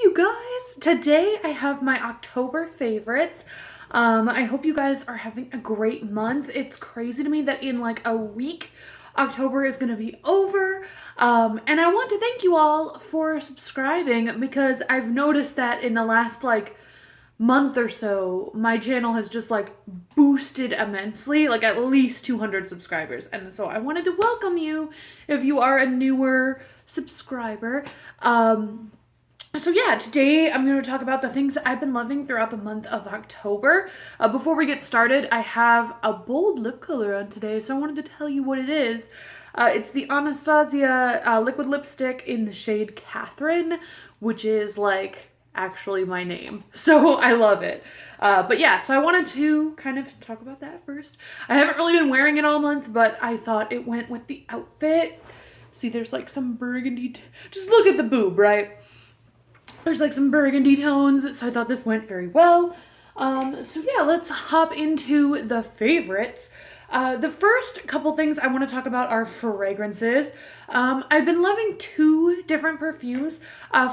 you guys? Today I have my October favorites. I hope you guys are having a great month. It's crazy to me that in like a week, October is going to be over. And I want to thank you all for subscribing because I've noticed that in the last like month or so, my channel has just like boosted immensely, like at least 200 subscribers. And so I wanted to welcome you if you are a newer subscriber. So yeah, today I'm going to talk about the things that I've been loving throughout the month of October. Before we get started, I have a bold lip color on today, so I wanted to tell you what it is. It's the Anastasia liquid lipstick in the shade Catherine, which is like actually my name. So I love it. But yeah, so I wanted to kind of talk about that first. I haven't really been wearing it all month, but I thought it went with the outfit. See, there's like some burgundy, just look at the boob, right? There's like some burgundy tones, so I thought this went very well. So yeah, let's hop into the favorites. The first couple things I want to talk about are fragrances. I've been loving two different perfumes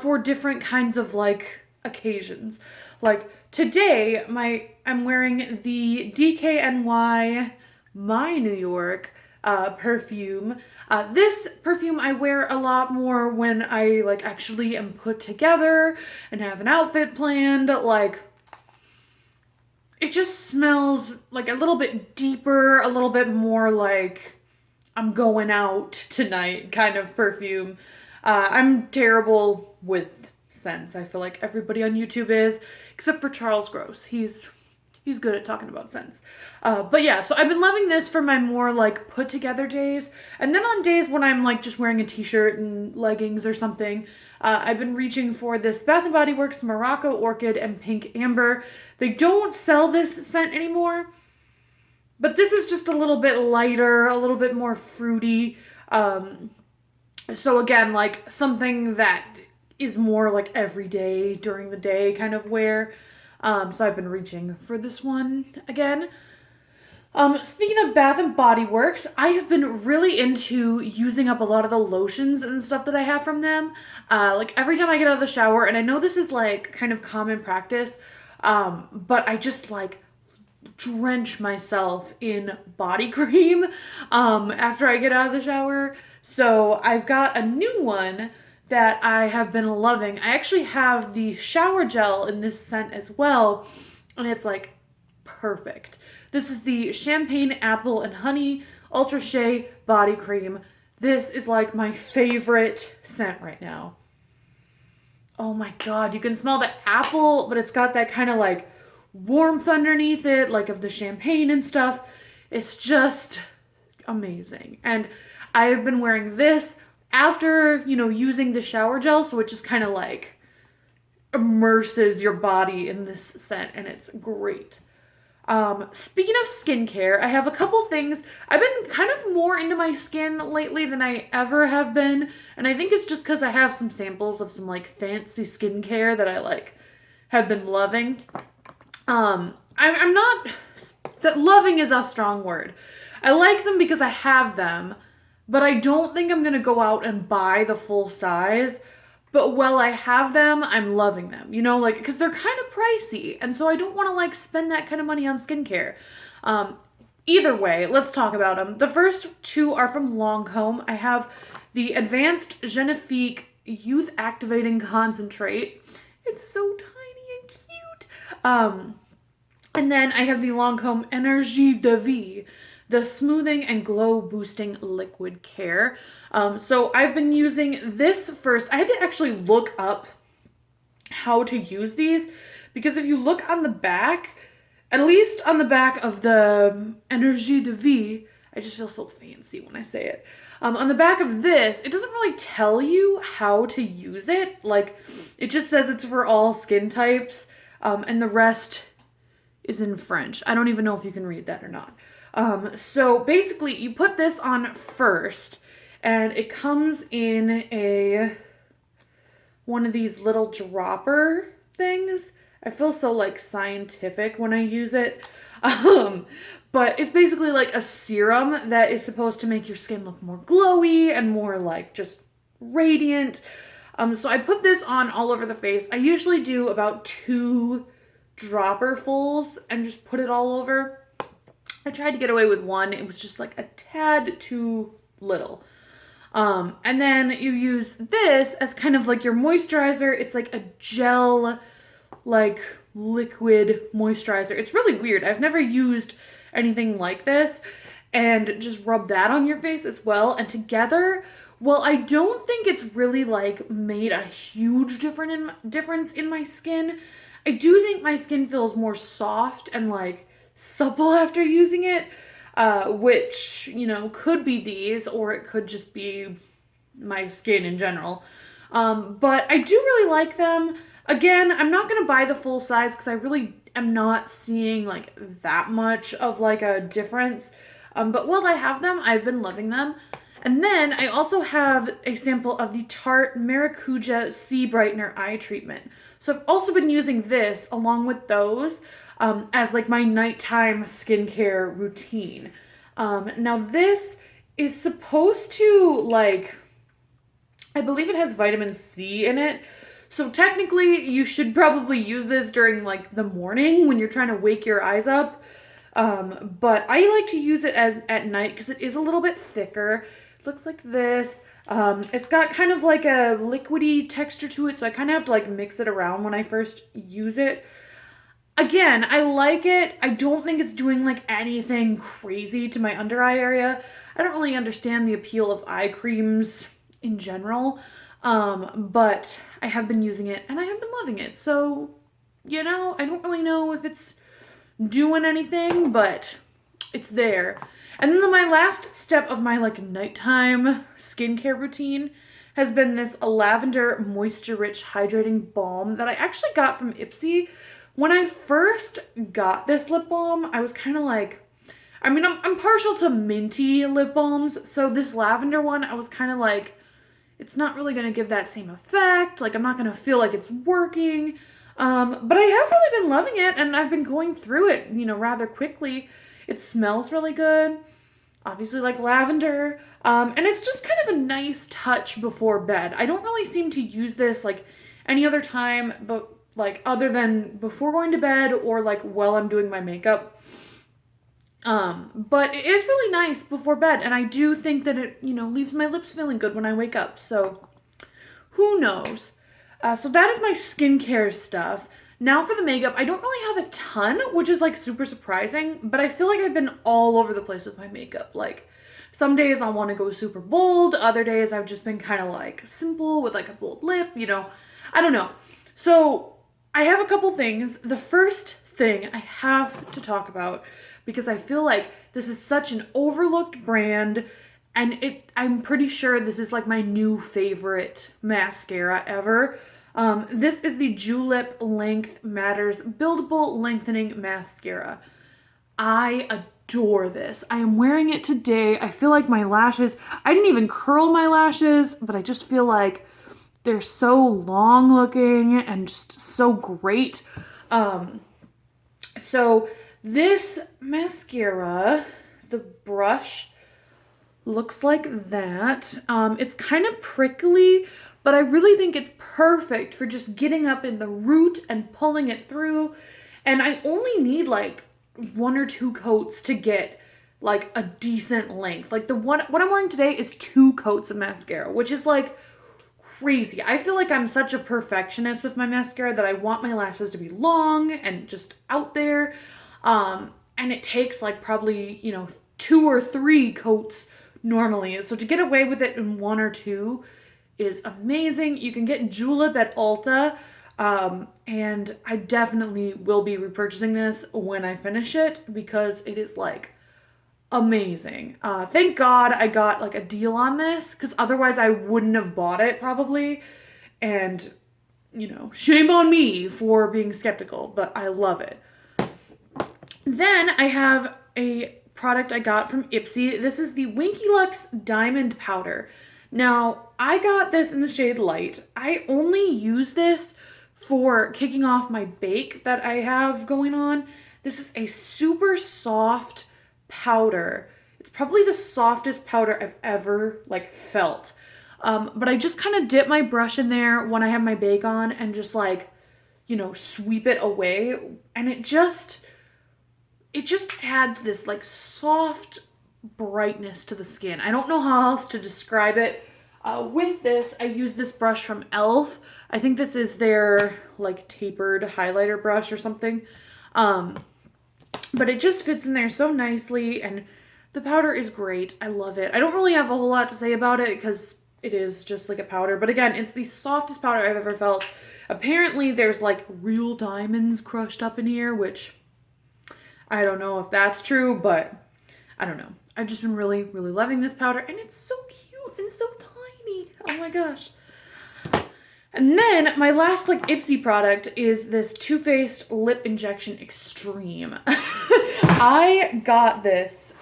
for different kinds of like occasions. Like today, I'm wearing the DkNY My New York perfume. This perfume I wear a lot more when I like actually am put together and have an outfit planned. Like, it just smells like a little bit deeper, a little bit more like I'm going out tonight kind of perfume. I'm terrible with scents. I feel like everybody on YouTube is, except for Charles Gross. He's good at talking about scents. But yeah, so I've been loving this for my more like put together days. And then on days when I'm like just wearing a t-shirt and leggings or something, I've been reaching for this Bath & Body Works Morocco, Orchid, and Pink Amber. They don't sell this scent anymore, but this is just a little bit lighter, a little bit more fruity. So again, like something that is more like everyday during the day kind of wear. So I've been reaching for this one again. Speaking of Bath & Body Works, I have been really into using up a lot of the lotions and stuff that I have from them. Like every time I get out of the shower, and I know this is like kind of common practice, but I just like drench myself in body cream after I get out of the shower. So I've got a new one that I have been loving. I actually have the shower gel in this scent as well, and it's like perfect. This is the Champagne Apple and Honey Ultra Shea Body Cream. This is like my favorite scent right now. Oh my god, you can smell the apple, but it's got that kind of like warmth underneath it, like of the champagne and stuff. It's just amazing. And I've been wearing this after, you know, using the shower gel, so it just kind of like immerses your body in this scent, and it's great. Speaking of skincare, I have a couple things. I've been kind of more into my skin lately than I ever have been, and I think it's just because I have some samples of some like fancy skincare that I like have been loving. I'm not, that loving is a strong word. I like them because I have them, but I don't think I'm going to go out and buy the full size. But while I have them, I'm loving them, you know, like, because they're kind of pricey. And so I don't want to like spend that kind of money on skincare. Either way, let's talk about them. The first two are from Lancome. I have the Advanced Genifique Youth Activating Concentrate. It's so tiny and cute. And then I have the Lancome Energie de Vie, the Smoothing and Glow Boosting Liquid Care. So I've been using this first. I had to actually look up how to use these, because if you look on the back, at least on the back of the Energie de Vie, I just feel so fancy when I say it. On the back of this, it doesn't really tell you how to use it. Like, it just says it's for all skin types, and the rest is in French. I don't even know if you can read that or not. So basically you put this on first, and it comes in one of these little dropper things. I feel so like scientific when I use it. But it's basically like a serum that is supposed to make your skin look more glowy and more like just radiant. So I put this on all over the face. I usually do about 2 dropperfuls and just put it all over. I tried to get away with 1. It was just like a tad too little. And then you use this as kind of like your moisturizer. It's like a gel, like liquid moisturizer. It's really weird. I've never used anything like this. And just rub that on your face as well. And together, well, I don't think it's really like made a huge difference in my skin. I do think my skin feels more soft and like supple after using it, which, you know, could be these, or it could just be my skin in general. But I do really like them. Again, I'm not going to buy the full size because I really am not seeing like that much of like a difference. But while I have them, I've been loving them. And then I also have a sample of the Tarte Maracuja Sea Brightener Eye Treatment. So I've also been using this along with those as like my nighttime skincare routine. Now this is supposed to like, I believe it has vitamin C in it. So technically you should probably use this during like the morning when you're trying to wake your eyes up. But I like to use it as at night because it is a little bit thicker. It looks like this. It's got kind of like a liquidy texture to it, so I kind of have to like mix it around when I first use it. Again, I like it. I don't think it's doing like anything crazy to my under eye area. I don't really understand the appeal of eye creams in general, but I have been using it and I have been loving it. So, you know, I don't really know if it's doing anything, but it's there. And then my last step of my like nighttime skincare routine has been this Lavender Moisture Rich Hydrating Balm that I actually got from Ipsy. When I first got this lip balm, I was kind of like, I mean, I'm partial to minty lip balms, so this lavender one, I was kind of like, it's not really going to give that same effect. Like, I'm not going to feel like it's working. But I have really been loving it, and I've been going through it, you know, rather quickly. It smells really good, obviously like lavender, and it's just kind of a nice touch before bed. I don't really seem to use this like any other time, but like other than before going to bed or like while I'm doing my makeup. But it is really nice before bed, and I do think that it, you know, leaves my lips feeling good when I wake up, so who knows? So that is my skincare stuff. Now for the makeup, I don't really have a ton, which is like super surprising, but I feel like I've been all over the place with my makeup. Like some days I want to go super bold, other days I've just been kind of like simple with like a bold lip, you know, I don't know. So I have a couple things. The first thing I have to talk about, because I feel like this is such an overlooked brand, and I'm pretty sure this is like my new favorite mascara ever. This is the Julep Length Matters Buildable Lengthening Mascara. I adore this. I am wearing it today. I feel like my lashes, I didn't even curl my lashes, but I just feel like they're so long looking and just so great. So this mascara, the brush looks like that. It's kind of prickly, but I really think it's perfect for just getting up in the root and pulling it through. And I only need like 1 or 2 coats to get like a decent length. Like what I'm wearing today is 2 coats of mascara, which is like crazy. I feel like I'm such a perfectionist with my mascara that I want my lashes to be long and just out there. And it takes like probably, you know, 2 or 3 coats normally. So to get away with it in 1 or 2 is amazing. You can get Julep at Ulta, and I definitely will be repurchasing this when I finish it because it is like amazing. Thank God I got like a deal on this because otherwise I wouldn't have bought it probably, and you know, shame on me for being skeptical, but I love it. Then I have a product I got from Ipsy. This is the Winky Luxe Diamond Powder. Now, I got this in the shade Light. I only use this for kicking off my bake that I have going on. This is a super soft powder. It's probably the softest powder I've ever like felt. But I just kind of dip my brush in there when I have my bake on and just like, you know, sweep it away. And it just adds this like soft brightness to the skin. I don't know how else to describe it. With this, I use this brush from e.l.f. I think this is their like tapered highlighter brush or something. But it just fits in there so nicely, and the powder is great. I love it. I don't really have a whole lot to say about it because it is just like a powder. But again, it's the softest powder I've ever felt. Apparently there's like real diamonds crushed up in here, which I don't know if that's true, but I don't know. I've just been really, really loving this powder, and it's so cute and so tiny. Oh my gosh. And then my last like Ipsy product is this Too Faced Lip Injection Extreme. I got this.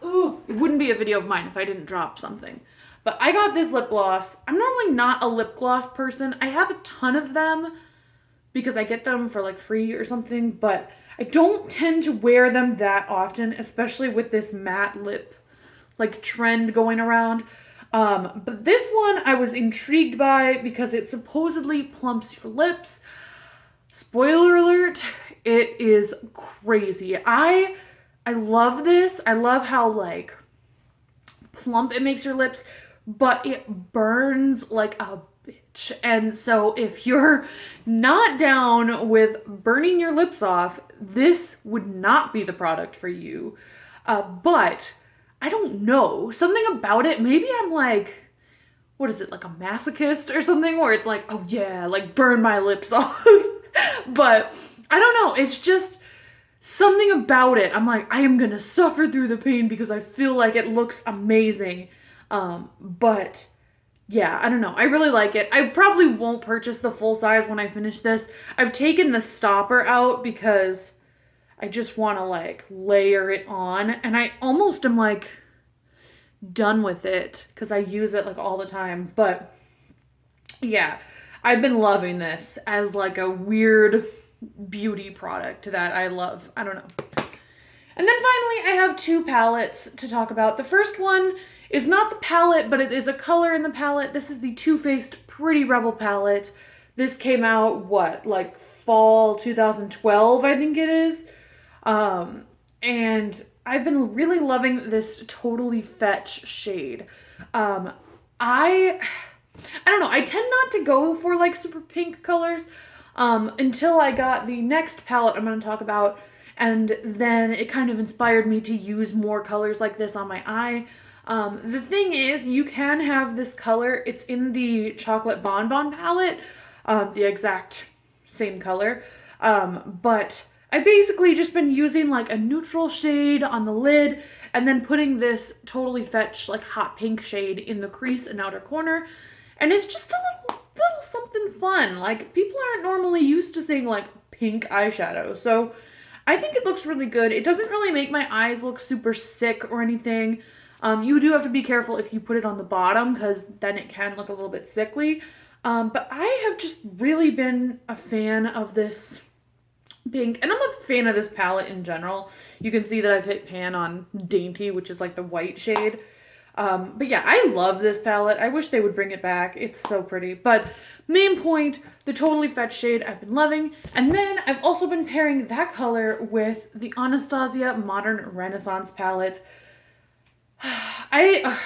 Ooh, it wouldn't be a video of mine if I didn't drop something. But I got this lip gloss. I'm normally not a lip gloss person. I have a ton of them because I get them for like free or something, but I don't tend to wear them that often, especially with this matte lip like trend going around. But this one I was intrigued by because it supposedly plumps your lips. Spoiler alert, it is crazy. I love this. I love how like plump it makes your lips, but it burns like a bitch. And so if you're not down with burning your lips off, this would not be the product for you. But I don't know, something about it, maybe I'm like, what is it, like a masochist or something, where it's like, oh yeah, like burn my lips off. But I don't know, it's just something about it. I'm like, I am gonna suffer through the pain because I feel like it looks amazing. But yeah, I don't know, I really like it. I probably won't purchase the full size when I finish this. I've taken the stopper out because I just want to like layer it on, and I almost am like done with it because I use it like all the time. But yeah, I've been loving this as like a weird beauty product that I love. I don't know. And then finally, I have two palettes to talk about. The first one is not the palette, but it is a color in the palette. This is the Too Faced Pretty Rebel palette. This came out, what, like fall 2012, I think it is. And I've been really loving this Totally Fetch shade. I don't know, I tend not to go for like super pink colors until I got the next palette I'm going to talk about, and then it kind of inspired me to use more colors like this on my eye. The thing is, you can have this color, it's in the Chocolate Bonbon palette, the exact same color, but I basically just been using like a neutral shade on the lid and then putting this Totally Fetch like hot pink shade in the crease and outer corner. And it's just a little something fun. Like, people aren't normally used to seeing like pink eyeshadow. So I think it looks really good. It doesn't really make my eyes look super sick or anything. You do have to be careful if you put it on the bottom because then it can look a little bit sickly. But I have just really been a fan of this pink, and I'm a fan of this palette in general. You can see that I've hit pan on Dainty, which is like the white shade. But yeah, I love this palette. I wish they would bring it back. It's so pretty. But main point, the Totally Fetch shade I've been loving. And then I've also been pairing that color with the Anastasia Modern Renaissance palette. I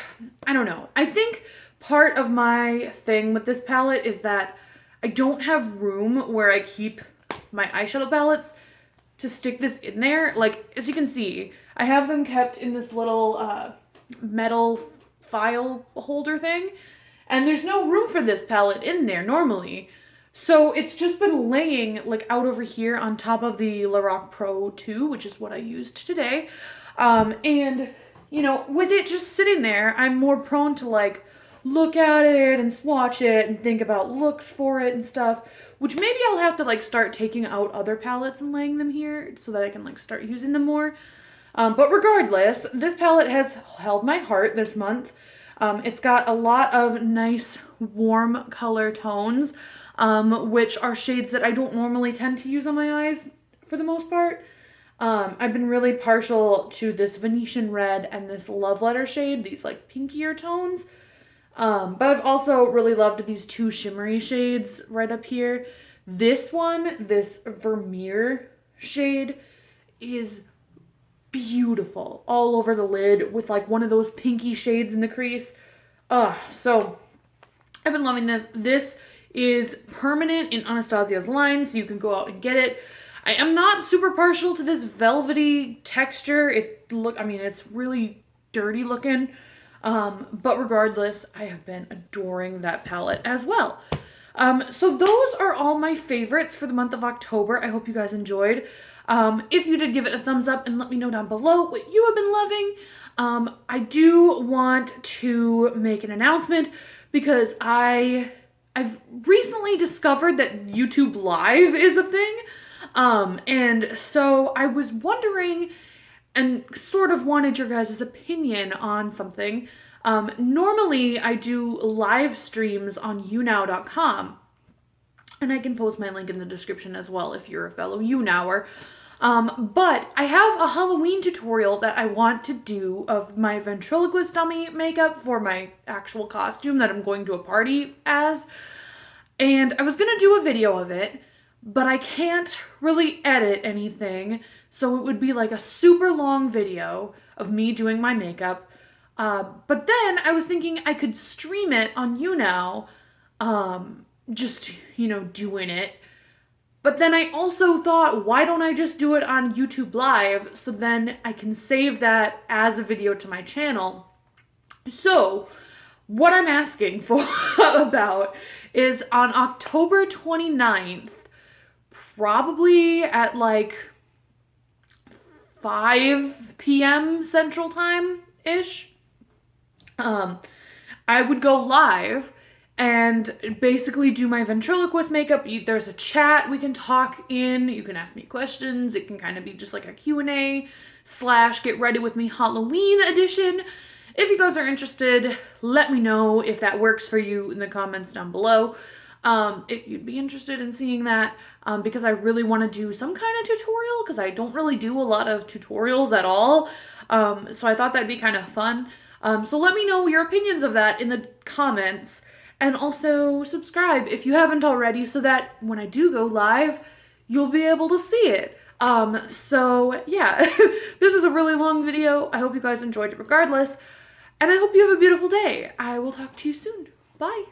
don't know. I think part of my thing with this palette is that I don't have room where I keep my eyeshadow palettes to stick this in there. Like, as you can see, I have them kept in this little metal file holder thing, and there's no room for this palette in there normally. So it's just been laying like out over here on top of the Lorac Pro 2, which is what I used today. And you know, with it just sitting there, I'm more prone to like look at it and swatch it and think about looks for it and stuff, which maybe I'll have to like start taking out other palettes and laying them here so that I can like start using them more. But regardless, this palette has held my heart this month. It's got a lot of nice warm color tones, which are shades that I don't normally tend to use on my eyes for the most part. I've been really partial to this Venetian Red and this Love Letter shade, these like pinkier tones. But I've also really loved these two shimmery shades right up here. This one, this Vermeer shade, is beautiful all over the lid with like one of those pinky shades in the crease. So I've been loving this. This is permanent in Anastasia's line, so you can go out and get it. I am not super partial to this velvety texture. It's really dirty looking. But regardless, I have been adoring that palette as well. So those are all my favorites for the month of October. I hope you guys enjoyed. If you did, give it a thumbs up and let me know down below what you have been loving. I do want to make an announcement because I've recently discovered that YouTube Live is a thing. And so I was wondering and sort of wanted your guys' opinion on something. Normally I do live streams on younow.com, and I can post my link in the description as well if you're a fellow YouNower. But I have a Halloween tutorial that I want to do of my ventriloquist dummy makeup for my actual costume that I'm going to a party as. And I was gonna do a video of it, but I can't really edit anything, so it would be like a super long video of me doing my makeup. But then I was thinking I could stream it on YouNow, just, doing it. But then I also thought, why don't I just do it on YouTube Live, so then I can save that as a video to my channel. So what I'm asking for about is on October 29th, probably at like 5 p.m. Central Time-ish, I would go live and basically do my ventriloquist makeup. There's a chat we can talk in. You can ask me questions. It can kind of be just like a Q&A / get ready with me Halloween edition. If you guys are interested, let me know if that works for you in the comments down below. If you'd be interested in seeing that, because I really want to do some kind of tutorial, because I don't really do a lot of tutorials at all. So I thought that'd be kind of fun. So let me know your opinions of that in the comments, and also subscribe if you haven't already, so that when I do go live, you'll be able to see it. So yeah, this is a really long video. I hope you guys enjoyed it regardless, and I hope you have a beautiful day. I will talk to you soon. Bye.